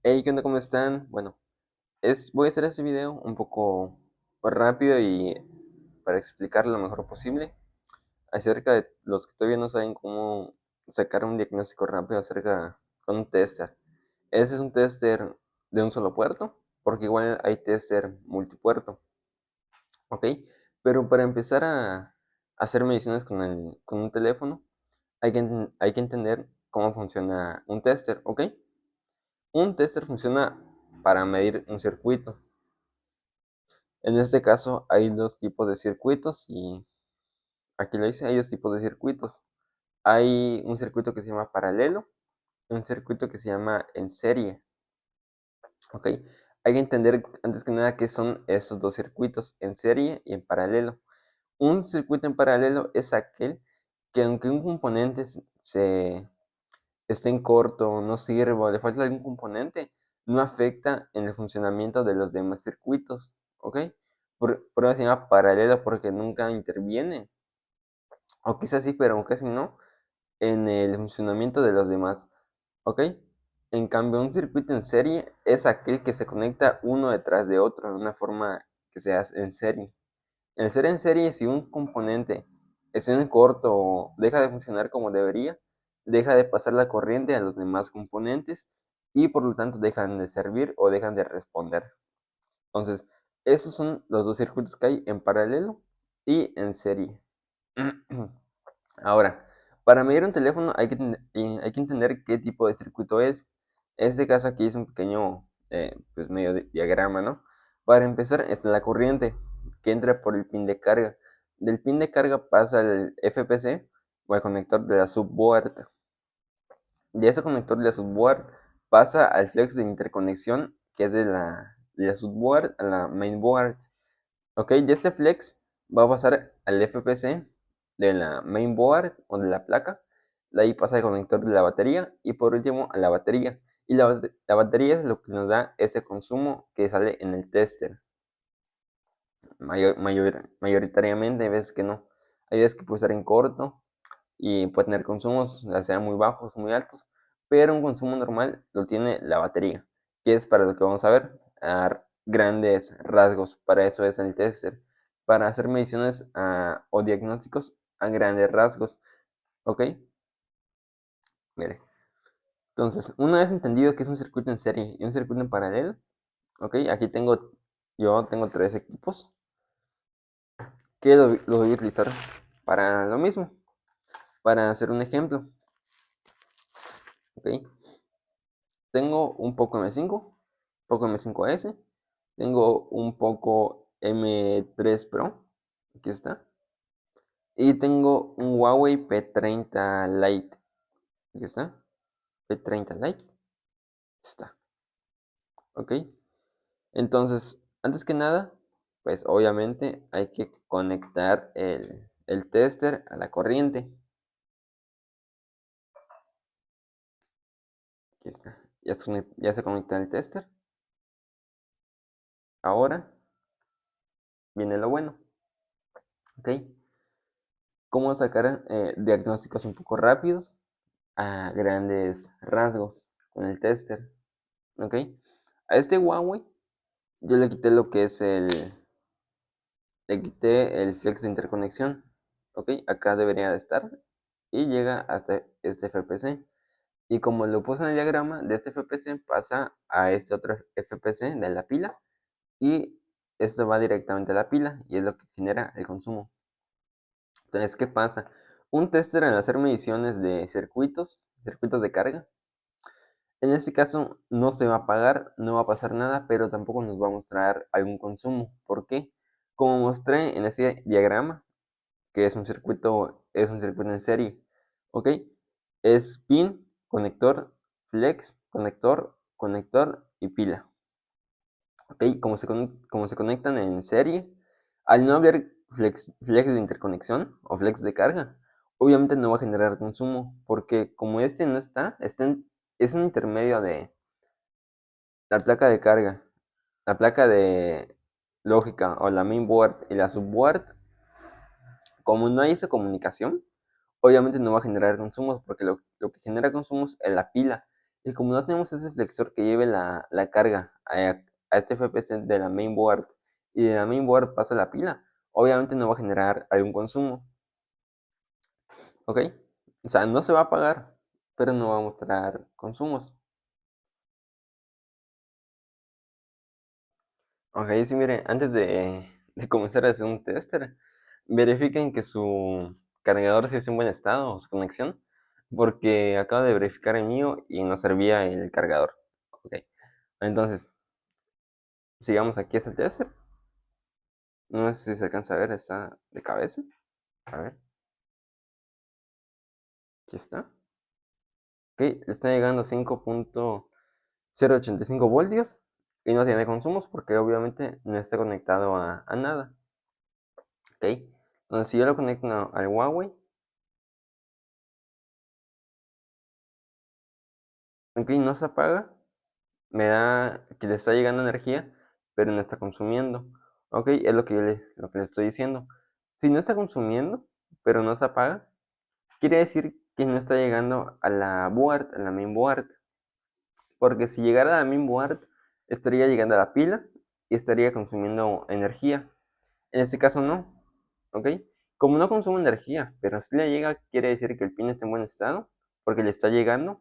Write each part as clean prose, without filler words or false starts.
Hey, ¿qué onda? ¿Cómo están? Bueno, voy a hacer este video un poco rápido y para explicar lo mejor posible acerca de los que todavía no saben cómo sacar un diagnóstico rápido acerca con un tester. Este es un tester de un solo puerto, porque igual hay tester multipuerto, ¿ok? Pero para empezar a hacer mediciones con un teléfono, hay que entender cómo funciona un tester, ¿ok? Un tester funciona para medir un circuito. En este caso hay dos tipos de circuitos y aquí lo dice, hay dos tipos de circuitos. Hay un circuito que se llama paralelo y un circuito que se llama en serie. ¿Ok? Hay que entender antes que nada qué son esos dos circuitos, en serie y en paralelo. Un circuito en paralelo es aquel que aunque un componente esté en corto, no sirva, o le falta algún componente, no afecta en el funcionamiento de los demás circuitos. ¿Ok? Por eso se llama paralelo porque nunca interviene, o quizás sí, pero casi no, en el funcionamiento de los demás. ¿Ok? En cambio, un circuito en serie es aquel que se conecta uno detrás de otro de una forma que se hace en serie. El ser en serie, si un componente está en corto o deja de funcionar como debería, deja de pasar la corriente a los demás componentes y por lo tanto dejan de servir o dejan de responder. Entonces, esos son los dos circuitos que hay en paralelo y en serie. Ahora, para medir un teléfono hay que entender qué tipo de circuito es. En este caso aquí es un pequeño, pues medio diagrama, ¿no? Para empezar, es la corriente que entra por el pin de carga. Del pin de carga pasa al FPC o al conector de la subboard. De ese conector de la subboard pasa al flex de interconexión que es de la subboard a la mainboard. Ok, de este flex va a pasar al FPC de la mainboard o de la placa. De ahí pasa al conector de la batería y por último a la batería. Y la batería es lo que nos da ese consumo que sale en el tester. Mayoritariamente hay veces que no. Hay veces que puede estar en corto y puede tener consumos, ya sean muy bajos o muy altos, pero un consumo normal lo tiene la batería, que es para lo que vamos a ver a grandes rasgos. Para eso es el tester, para hacer mediciones o diagnósticos a grandes rasgos. ¿Ok? Mire. Entonces, una vez entendido que es un circuito en serie y un circuito en paralelo, ¿ok? Yo tengo tres equipos que los voy a utilizar para lo mismo, para hacer un ejemplo. ¿Ok? Tengo un Poco M5, Poco M5S, tengo un Poco M3 Pro, aquí está, y tengo un Huawei P30 Lite, aquí está, P30 Lite, está, ok. Entonces, antes que nada, pues obviamente hay que conectar el tester a la corriente, aquí está, ya se conecta el tester. Ahora viene lo bueno, ok. ¿Cómo sacar diagnósticos un poco rápidos a grandes rasgos con el tester? ¿Ok? A este Huawei yo le quité lo que es le quité el flex de interconexión. ¿Ok? Acá debería de estar y llega hasta este FPC. Y como lo puse en el diagrama, de este FPC pasa a este otro FPC de la pila y esto va directamente a la pila y es lo que genera el consumo. Entonces, ¿qué pasa? Un tester al hacer mediciones de circuitos de carga, en este caso no se va a apagar, no va a pasar nada, pero tampoco nos va a mostrar algún consumo. ¿Por qué? Como mostré en este diagrama, que es un circuito en serie, ¿ok? Es pin, conector, flex, conector, conector y pila. ¿Ok? Como se conectan en serie, al no haber flex de interconexión o flex de carga, obviamente no va a generar consumo, porque como este no es un intermedio de la placa de carga, la placa de lógica o la mainboard y la subboard, como no hay esa comunicación, obviamente no va a generar consumos, porque lo que genera consumos es la pila. Y como no tenemos ese flexor que lleve la carga a este FPC de la mainboard y de la mainboard pasa la pila, obviamente no va a generar algún consumo, ¿ok? O sea, no se va a apagar, pero no va a mostrar consumos. Ok, sí, mire, antes de comenzar a hacer un tester, verifiquen que su cargador sí está en buen estado, o su conexión, porque acabo de verificar el mío y no servía el cargador. Ok, entonces, sigamos aquí a el tester. No sé si se alcanza a ver, está de cabeza. A ver, aquí está. Ok, le está llegando a 5.085 voltios y no tiene consumos porque obviamente no está conectado a nada. Ok, entonces si yo lo conecto al Huawei, ok, no se apaga, me da que le está llegando energía, pero no está consumiendo. Ok, es lo que le estoy diciendo. Si no está consumiendo, pero no se apaga, quiere decir que no está llegando a la board, a la main board. Porque si llegara a la main board, estaría llegando a la pila y estaría consumiendo energía. En este caso no, ¿ok? Como no consume energía, pero si le llega, quiere decir que el pin está en buen estado, porque le está llegando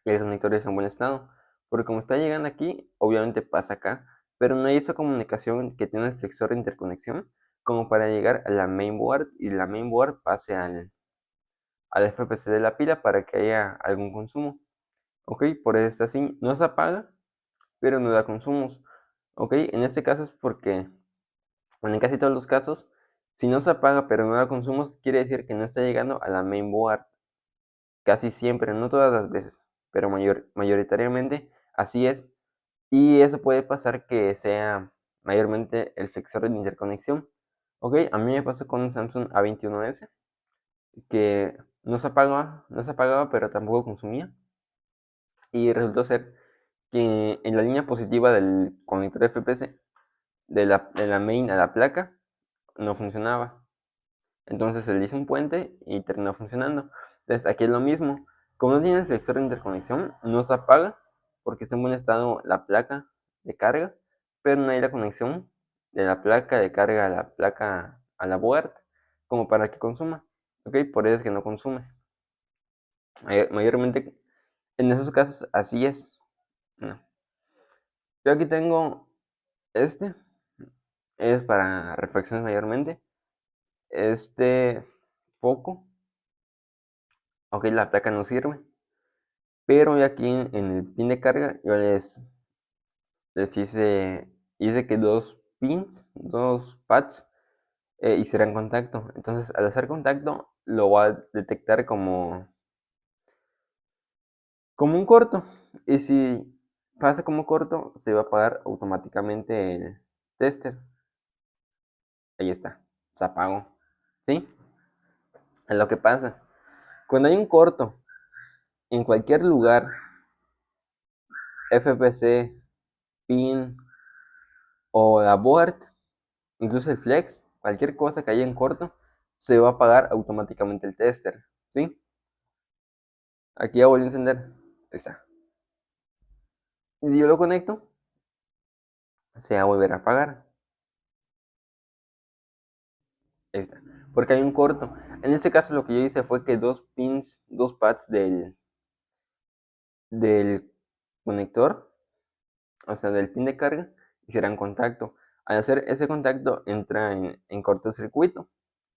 y el conector está en buen estado. Porque como está llegando aquí, obviamente pasa acá, pero no hay esa comunicación que tiene el flexor de interconexión como para llegar a la mainboard y la mainboard pase al FPC de la pila para que haya algún consumo. Ok, por eso está así, no se apaga, pero no da consumos. Ok, en este caso es porque, bueno, en casi todos los casos, si no se apaga pero no da consumos, quiere decir que no está llegando a la mainboard. Casi siempre, no todas las veces, pero mayoritariamente así es. Y eso puede pasar que sea mayormente el flexor de interconexión. Ok, a mí me pasó con un Samsung A21S que no se apagaba, pero tampoco consumía. Y resultó ser que en la línea positiva del conector FPC, de la main a la placa, no funcionaba. Entonces se le hizo un puente y terminó funcionando. Entonces aquí es lo mismo. Como no tiene el flexor de interconexión, no se apaga porque está en buen estado la placa de carga, pero no hay la conexión de la placa de carga a la placa a la board como para que consuma. ¿Ok? Por eso es que no consume. Mayormente en esos casos así es. No. Yo aquí tengo este, es para refacciones mayormente. Este poco, ok, la placa no sirve. Pero ya aquí en el pin de carga yo les hice que dos pins, dos pads, hicieran contacto. Entonces al hacer contacto lo va a detectar como un corto. Y si pasa como corto, se va a apagar automáticamente el tester. Ahí está, se apagó. ¿Sí? Es lo que pasa. Cuando hay un corto en cualquier lugar, FPC, pin o la board, incluso el flex, cualquier cosa que haya en corto, se va a apagar automáticamente el tester, ¿sí? Aquí ya volví a encender, ahí está. Y yo lo conecto, se va a volver a apagar, ahí está. Porque hay un corto. En este caso lo que yo hice fue que dos pins, dos pads del conector, o sea, del pin de carga, hicieran contacto. Al hacer ese contacto entra en cortocircuito,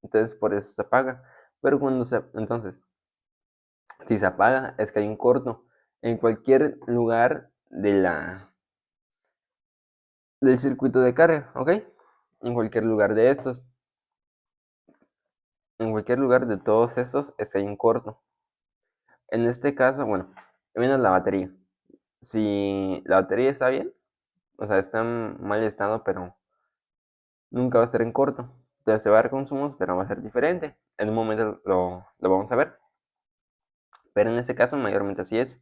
entonces por eso se apaga. Pero entonces, si se apaga es que hay un corto en cualquier lugar del circuito de carga, ¿ok? En cualquier lugar de estos, en cualquier lugar de todos estos es que hay un corto. En este caso, bueno, menos la batería. Si la batería está bien, o sea, está en mal estado, pero nunca va a estar en corto. Entonces se va a dar consumos, pero va a ser diferente. En un momento lo vamos a ver. Pero en este caso, mayormente así es.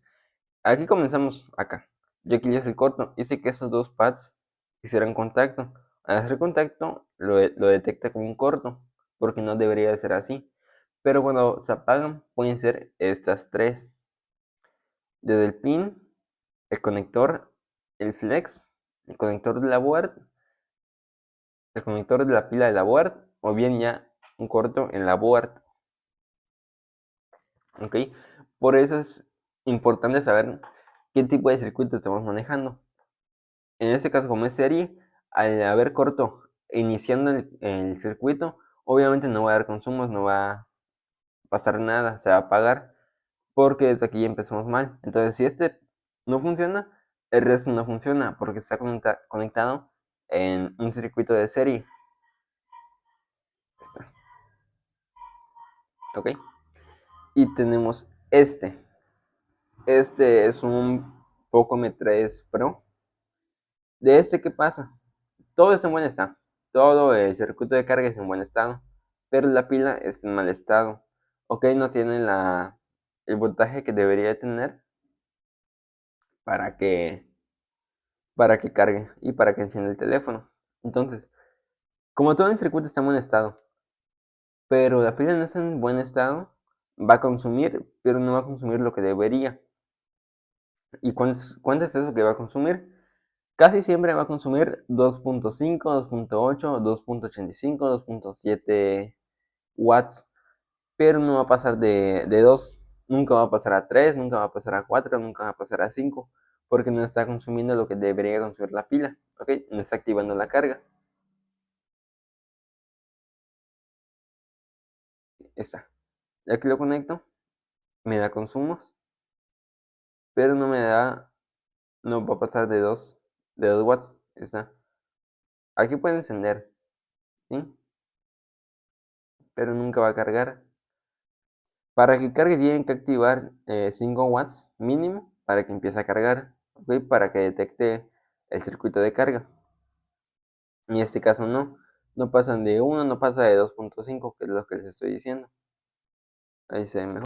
Aquí comenzamos acá. Yo aquí hice el corto. Hice que esos dos pads hicieran contacto. Al hacer contacto, lo detecta como un corto, porque no debería de ser así. Pero cuando se apagan, pueden ser estas tres. desde el pin, el conector, el flex, el conector de la board, el conector de la pila de la board, o bien ya un corto en la board. ¿Ok? Por eso es importante saber qué tipo de circuito estamos manejando. En este caso, como es serie, al haber corto iniciando el circuito, obviamente no va a dar consumos, no va a pasar nada, se va a apagar, porque desde aquí ya empezamos mal. Entonces, si este no funciona, el resto no funciona, porque está conectado en un circuito de serie. ¿Ok? Y tenemos este. Este es un Poco M3 Pro. De este, ¿qué pasa? Todo está en buen estado. Todo el circuito de carga está en buen estado. Pero la pila está en mal estado. Ok, no tiene el voltaje que debería tener para que, para que cargue y para que encienda el teléfono. Entonces, como todo el circuito está en buen estado, pero la pila no está en buen estado, va a consumir, pero no va a consumir lo que debería. ¿Y cuánto es eso que va a consumir? Casi siempre va a consumir 2.5, 2.8, 2.85, 2.7 watts, pero no va a pasar de 2, nunca va a pasar a 3, nunca va a pasar a 4, nunca va a pasar a 5, porque no está consumiendo lo que debería consumir la pila, ¿ok? No está activando la carga. Está. Aquí lo conecto, me da consumos, pero no va a pasar de 2 watts. Está. Aquí puede encender, ¿sí? Pero nunca va a cargar. Para que cargue tienen que activar 5 watts mínimo para que empiece a cargar, ¿ok? Para que detecte el circuito de carga. En este caso no pasan de 1, no pasa de 2.5, que es lo que les estoy diciendo. Ahí se ve mejor.